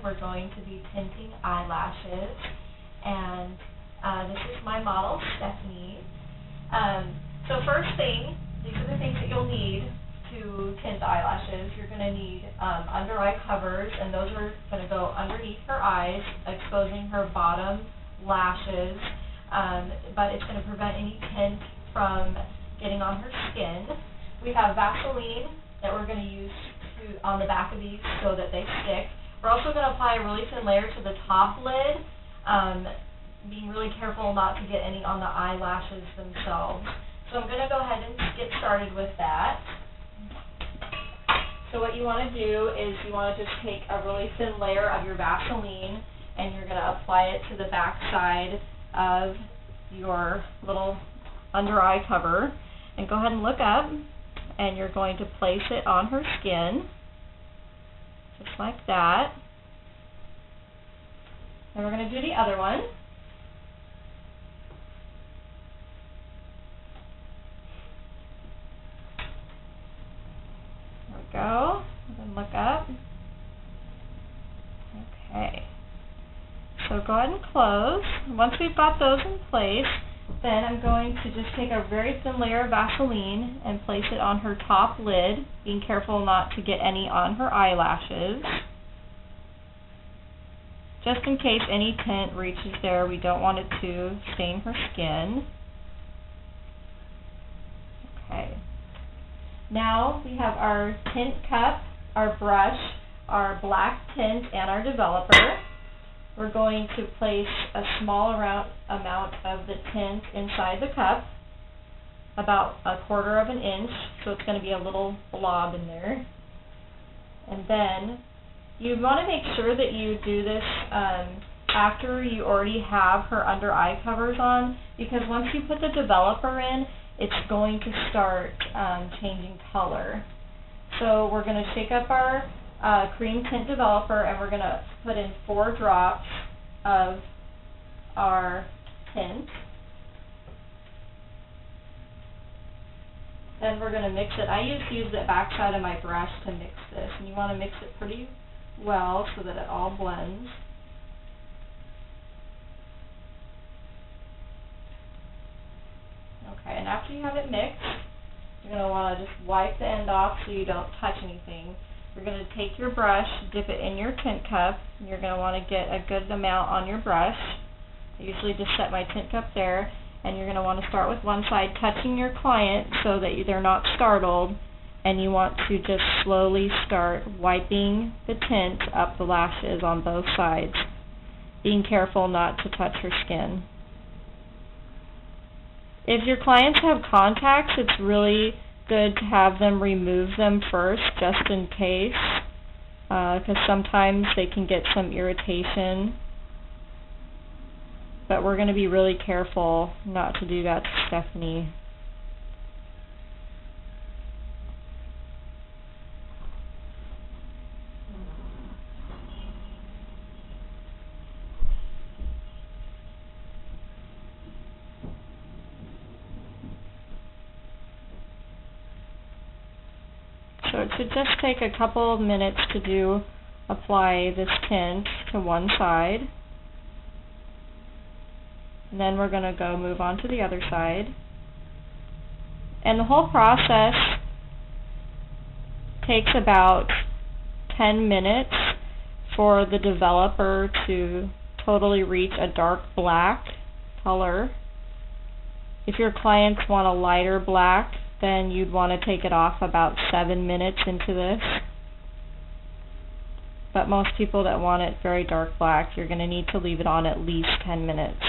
we're going to be tinting eyelashes. And this is my model, Stephanie. So first thing, these are the things that you'll need to tint eyelashes. You're going to need under eye covers, and those are going to go underneath her eyes, exposing her bottom lashes, but it's going to prevent any tint from getting on her skin. We have Vaseline that we're going to use on the back of these so that they stick. We're also going to apply a really thin layer to the top lid, being really careful not to get any on the eyelashes themselves. So I'm going to go ahead and get started with that. So what you want to do is you want to just take a really thin layer of your Vaseline and you're going to apply it to the back side of your little under eye cover. And go ahead and look up, and you're going to place it on her skin, just like that. And we're going to do the other one. There we go. And then look up. Okay. So go ahead and close. Once we've got those in place, then I'm going to just take a very thin layer of Vaseline and place it on her top lid, being careful not to get any on her eyelashes. Just in case any tint reaches there, we don't want it to stain her skin. Okay. Now we have our tint cup, our brush, our black tint, and our developer. We're going to place a small amount of the tint inside the cup, about 1/4 of an inch, so it's going to be a little blob in there. And then you want to make sure that you do this after you already have her under eye covers on, because once you put the developer in, it's going to start changing color. So we're going to shake up our cream tint developer, and we're going to put in 4 drops of our tint. Then we're going to mix it. I used to use the back side of my brush to mix this, and you want to mix it pretty well so that it all blends. Okay, and after you have it mixed, you're going to want to just wipe the end off so you don't touch anything. You're going to take your brush, dip it in your tint cup, and you're going to want to get a good amount on your brush. I usually just set my tint cup there, and you're going to want to start with one side, touching your client so that they're not startled, and you want to just slowly start wiping the tint up the lashes on both sides, being careful not to touch her skin. If your clients have contacts, it's really good to have them remove them first, just in case, because sometimes they can get some irritation. But we're going to be really careful not to do that to Stephanie. So it should just take a couple of minutes to apply this tint to one side. And then we're going to move on to the other side. And the whole process takes about 10 minutes for the developer to totally reach a dark black color. If your clients want a lighter black, then you'd want to take it off about 7 minutes into this. But most people that want it very dark black, you're going to need to leave it on at least 10 minutes.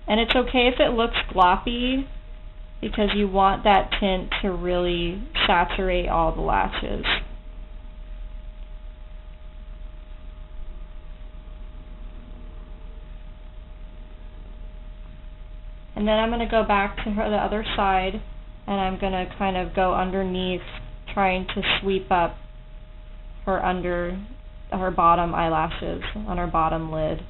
And it's okay if it looks gloppy, because you want that tint to really saturate all the lashes. And then I'm going to go back to the other side, and I'm going to kind of go underneath, trying to sweep up her bottom eyelashes on her bottom lid.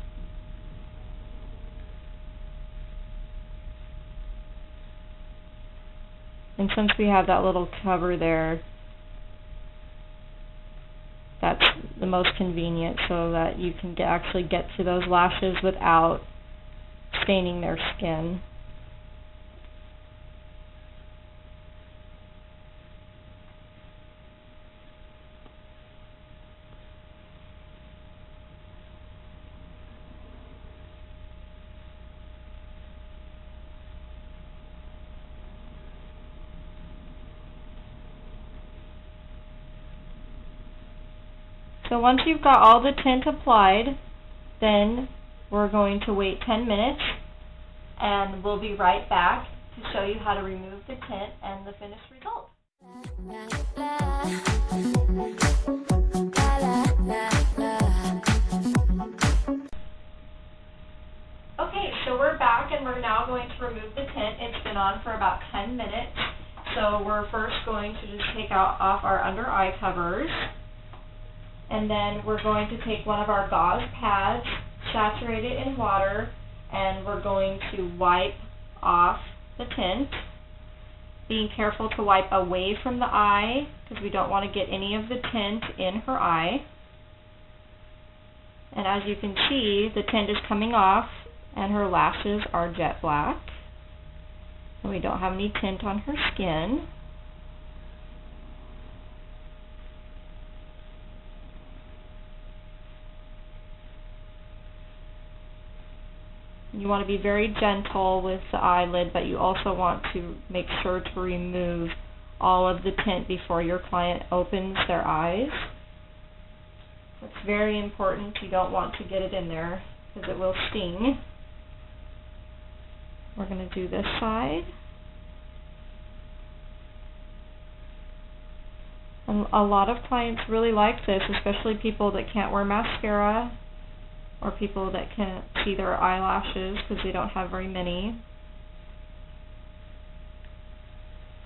And since we have that little cover there, that's most convenient so that you can actually get to those lashes without staining their skin. So once you've got all the tint applied, then we're going to wait 10 minutes, and we'll be right back to show you how to remove the tint and the finished result. Okay, so we're back and we're now going to remove the tint. It's been on for about 10 minutes. So we're first going to just take off our under eye covers. And then we're going to take one of our gauze pads, saturate it in water, and we're going to wipe off the tint. Being careful to wipe away from the eye because we don't want to get any of the tint in her eye. And as you can see, the tint is coming off and her lashes are jet black. And we don't have any tint on her skin. You want to be very gentle with the eyelid, but you also want to make sure to remove all of the tint before your client opens their eyes. It's very important. You don't want to get it in there because it will sting. We're going to do this side. And a lot of clients really like this, especially people that can't wear mascara, or people that can't see their eyelashes because they don't have very many.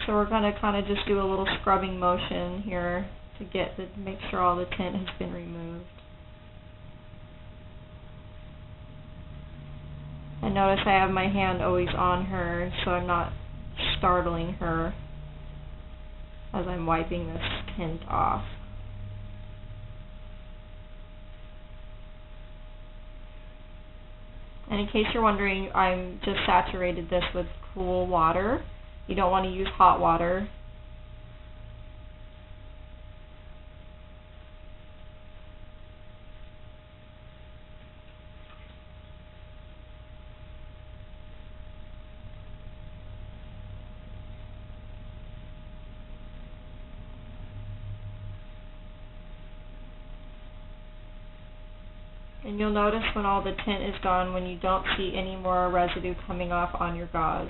So we're going to kind of just do a little scrubbing motion here to make sure all the tint has been removed. And notice I have my hand always on her so I'm not startling her as I'm wiping this tint off. And in case you're wondering, I'm just saturated this with cool water. You don't want to use hot water. And you'll notice when all the tint is gone, when you don't see any more residue coming off on your gauze.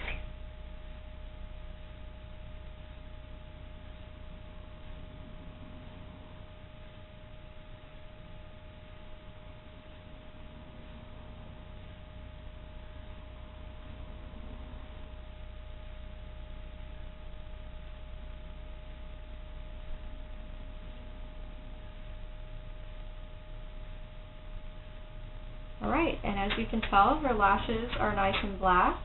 Alright, and as you can tell, her lashes are nice and black,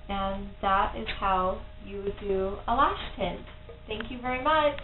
and that is how you would do a lash tint. Thank you very much.